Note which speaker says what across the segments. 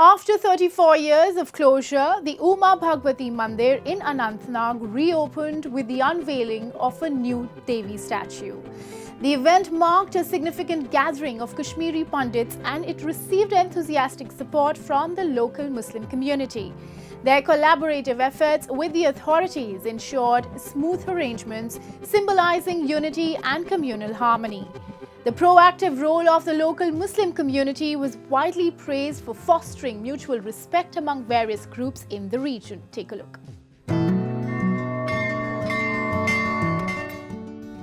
Speaker 1: After 34 years of closure, the Uma Bhagwati Mandir in Anantnag reopened with the unveiling of a new Devi statue. The event marked a significant gathering of Kashmiri Pandits and it received enthusiastic support from the local Muslim community. Their collaborative efforts with the authorities ensured smooth arrangements, symbolizing unity and communal harmony. The proactive role of the local Muslim community was widely praised for fostering mutual respect among various groups in the region. Take a look.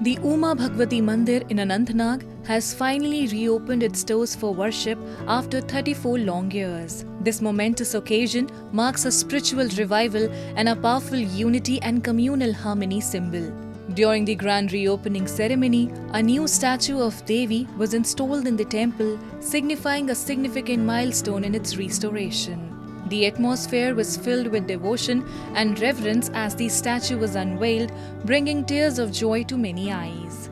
Speaker 2: The Uma Bhagwati Mandir in Anantnag has finally reopened its doors for worship after 34 long years. This momentous occasion marks a spiritual revival and a powerful unity and communal harmony symbol. During the grand reopening ceremony, a new statue of Devi was installed in the temple, signifying a significant milestone in its restoration. The atmosphere was filled with devotion and reverence as the statue was unveiled, bringing tears of joy to many eyes.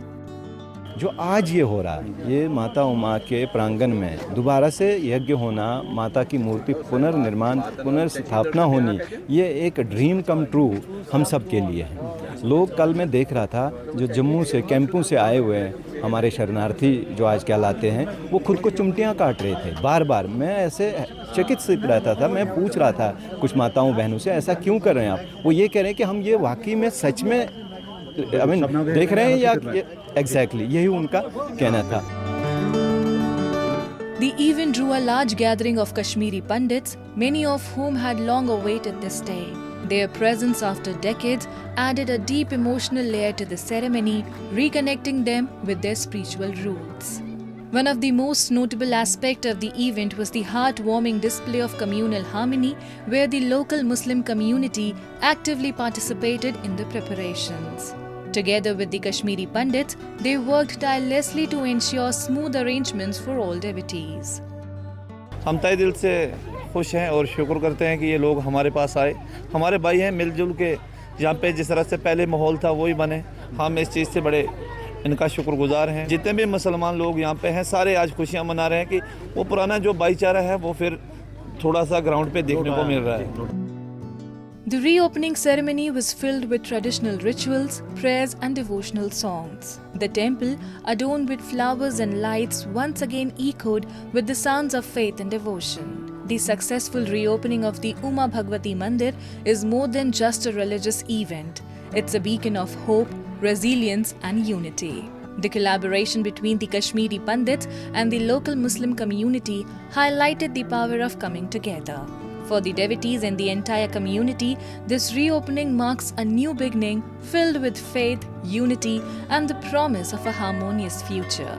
Speaker 3: जो आज ये हो रहा है, ये माता उमा के प्रांगण में दोबारा से यज्ञ होना, माता की मूर्ति पुनर्निर्माण, पुनर्स्थापना होनी, ये एक ड्रीम कम ट्रू हम सब के लिए है। लोग कल मैं देख रहा था जो जम्मू से कैंपों से आए हुए हैं हमारे शरणार्थी जो आज कहलाते हैं, वो खुद को चिमटियाँ काट रहे थे बार बार। मैं ऐसे चकित से रहता था, मैं पूछ रहा था कुछ माताओं बहनों से, ऐसा क्यों कर रहे हैं आप? वो ये कह रहे हैं कि हम ये वाकई में सच में देख रहे हैं या एग्जैक्टली यही उनका कहना था।
Speaker 2: The event drew a large gathering of Kashmiri Pandits, many of whom had long awaited this day. Their presence after decades added a deep emotional layer to the ceremony, reconnecting them with their spiritual roots. One of the most notable aspects of the event was the heartwarming display of communal harmony, where the local Muslim community actively participated in the preparations. Together with the Kashmiri Pandits, they worked tirelessly to ensure smooth arrangements for all devotees.
Speaker 4: हम तहे दिल से खुश हैं और शुक्र करते हैं कि ये लोग हमारे पास आए। हमारे भाई हैं, मिलजुल के यहाँ पे जिस तरह से पहले माहौल था वही बने। हम इस चीज़ से बड़े इनका शुक्रगुजार हैं। जितने भी मुसलमान लोग यहाँ पे हैं, सारे आज खुशियाँ मना रहे हैं कि वो पुराना जो भाईचारा है वो फिर थोड़ा सा ग्राउंड पे देखने को मिल रहा है।
Speaker 2: The reopening ceremony was filled with traditional rituals, prayers and devotional songs. The temple, adorned with flowers and lights, once again echoed with the sounds of faith and devotion. The successful reopening of the Uma Bhagwati Mandir is more than just a religious event. It's a beacon of hope, resilience and unity. The collaboration between the Kashmiri Pandits and the local Muslim community highlighted the power of coming together. For the devotees and the entire community, this reopening marks a new beginning filled with faith, unity, and the promise of a harmonious future.